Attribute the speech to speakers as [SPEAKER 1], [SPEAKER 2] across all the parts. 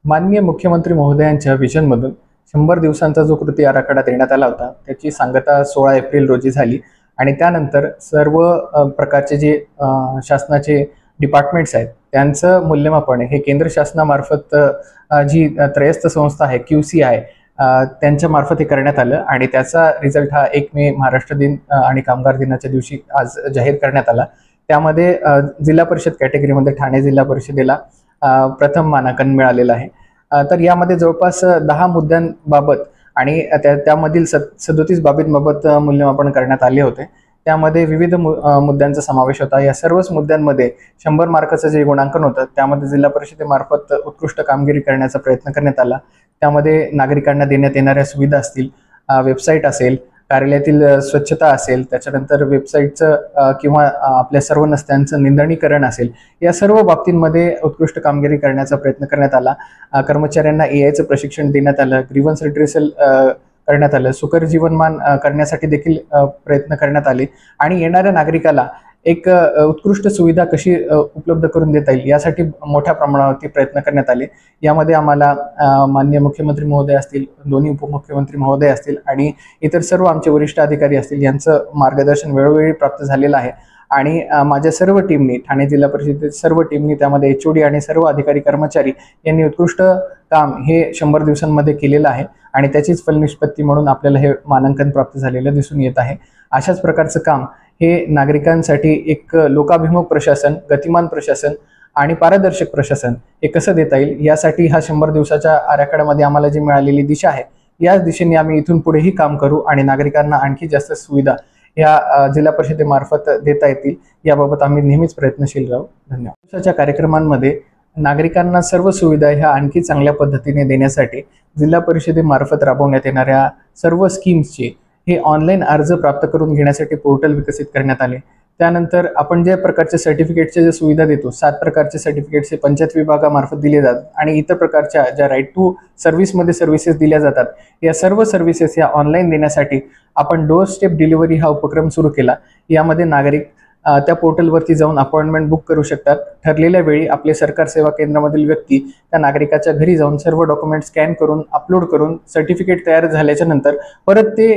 [SPEAKER 1] माननीय मुख्यमंत्री महोदयांच्या व्हिजनमधून 100 दिवसांचा जो कृती आराखडा देण्यात आला होता त्याची सांगता 16 एप्रिल रोजी झाली आणि त्यानंतर सर्व प्रकारचे जे शासनाचे डिपार्टमेंट्स आहेत त्यांचं मूल्यमापन हे केंद्र शासनामार्फत जी त्रयस्थ संस्था आहे QC आहे त्यांच्या मार्फत हे करण्यात आलं आणि त्याचा रिझल्ट हा 1 मे महाराष्ट्र दिन आणि कामगार दिनाच्या दिवशी आज जाहीर करण्यात आला। त्यामध्ये जिल्हा परिषद कॅटेगरीमध्ये ठाणे जिल्हा परिषदेला प्रथम मानांकन मिळालेलं आहे। तर यामध्ये जवळपास 10 मुद्द्यांबाबत आणि त्यामधील 37 बाबींबाबत मूल्यमापन करण्यात आले होते। त्यामध्ये विविध मुद्द्यांचा समावेश होता। या सर्वच मुद्द्यांमध्ये 100 मार्काचं जे गुणांकन होतं त्यामध्ये जिल्हा परिषदेमार्फत उत्कृष्ट कामगिरी करण्याचा प्रयत्न करण्यात आला। त्यामध्ये नागरिकांना देण्यात येणाऱ्या सुविधा असतील, वेबसाईट असेल, कार्यालयातील स्वच्छता असेल, त्याच्यानंतर वेबसाईटचं किंवा आपल्या सर्व नस्त्यांचं निंदणीकरण असेल, या सर्व बाबतींमध्ये उत्कृष्ट कामगिरी करण्याचा प्रयत्न करण्यात आला। कर्मचाऱ्यांना AIचं प्रशिक्षण देण्यात आलं, ग्रीव्हन्स रिट्रेसल करण्यात आलं, सुकर जीवनमान करण्यासाठी देखील प्रयत्न करण्यात आले आणि येणाऱ्या नागरिकाला एक उत्कृष्ट सुविधा कशी उपलब्ध करून देता येईल यासाठी मोठ्या प्रमाणावरती प्रयत्न करण्यात आले। यामध्ये आम्हाला माननीय मुख्यमंत्री महोदय असतील, दोन्ही उपमुख्यमंत्री महोदय असतील आणि इतर सर्व आमचे वरिष्ठ अधिकारी असतील यांचं मार्गदर्शन वेळोवेळी प्राप्त झालेलं आहे आणि माझ्या सर्व टीमनी, ठाणे जिल्हा परिषदेतील सर्व टीमनी, त्यामध्ये HOD आणि सर्व अधिकारी कर्मचारी यांनी उत्कृष्ट काम हे 100 दिवसांमध्ये केलेलं आहे आणि त्याचीच फलनिष्पत्ती म्हणून आपल्याला हे मानांकन प्राप्त झालेलं दिसून येत आहे। अशाच प्रकारचं काम हे नागरिकांसाठी एक लोकाभिमुख प्रशासन, गतिमान प्रशासन आणि पारदर्शक प्रशासन हे कसं देता येईल यासाठी हा 100 दिवसाच्या आराखड्यामध्ये आम्हाला जी मिळालेली दिशा आहे याच दिशेने आम्ही इथून पुढेही काम करू आणि नागरिकांना आणखी जास्त सुविधा या जिल्हा परिषदेमार्फत देता येतील याबाबत आम्ही नेहमीच प्रयत्नशील राहू। धन्यवाद। दिवसाच्या कार्यक्रमांमध्ये नागरिकांना सर्व सुविधा ह्या आणखी चांगल्या पद्धतीने देण्यासाठी जिल्हा परिषदेमार्फत राबवण्यात येणाऱ्या सर्व स्कीम्सचे हे ऑनलाईन अर्ज प्राप्त करून घेण्यासाठी पोर्टल विकसित करण्यात आले। त्यानंतर आपण ज्या प्रकारचे सर्टिफिकेटचे जे सुविधा देतो, 7 प्रकारचे सर्टिफिकेट्स हे पंचायत विभागामार्फत दिले जातात आणि इतर प्रकारच्या ज्या राईट टू सर्व्हिसमध्ये सर्व्हिसेस दिल्या जातात या सर्व सर्व्हिसेस या ऑनलाईन देण्यासाठी आपण डोअर स्टेप डिलिव्हरी हा उपक्रम सुरू केला। यामध्ये नागरिक त्या पोर्टलवरती जाऊन अपॉइंटमेंट बुक करू शकतात। ठरलेल्या वेळी आपले सरकार सेवा केंद्रामधील व्यक्ती त्या नागरिकाच्या घरी जाऊन सर्व डॉक्युमेंट स्कॅन करून अपलोड करून सर्टिफिकेट तयार झाल्याच्या नंतर परत ते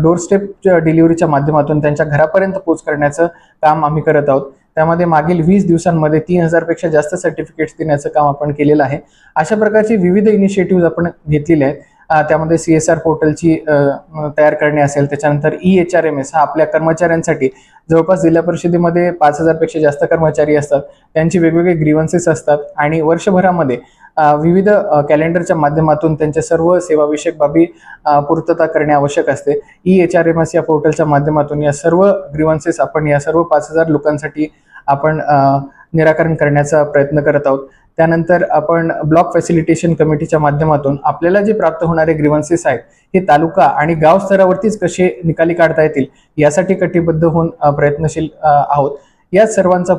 [SPEAKER 1] डोअर स्टेप डिलिव्हरीच्या माध्यमातून त्यांच्या घरापर्यंत पोहोच करण्याचं काम आम्ही करत आहोत। त्यामध्ये मागील 20 दिवसांमध्ये 3000 पेक्षा जास्त सर्टिफिकेट्स देण्याचं काम आपण केलेलं आहे। अशा प्रकारचे विविध इनिशिएटिव्ह आपण घेतलेले आहेत। त्यामध्ये CSR पोर्टलची तयार करणे असेल, त्याच्यानंतर EHRMS हा आपल्या कर्मचाऱ्यांसाठी जवळपास जिल्हा परिषदेमध्ये 5000 पेक्षा जास्त कर्मचारी असतात, त्यांची वेगवेगळे ग्रीव्हन्सेस असतात आणि वर्षभरामध्ये विविध कॅलेंडरच्या माध्यमातून त्यांच्या सर्व सेवाविषयक बाबी पूर्तता करणे आवश्यक असते। EHRMS या पोर्टलच्या माध्यमातून या सर्व ग्रीव्हन्सेस आपण या सर्व 5000 लोकांसाठी आपण निराकरण करण्याचा प्रयत्न करत आहोत। त्यानंतर आपण ब्लॉक फॅसिलिटेशन कमिटीच्या माध्यमातून आपल्याला जे प्राप्त होणारे ग्रीव्हन्सेस आहेत हे तालुका आणि गाव स्तरावरतीच कसे निकाली काढता येतील यासाठी कटिबद्ध होऊन प्रयत्नशील आहोत। या सर्वांचा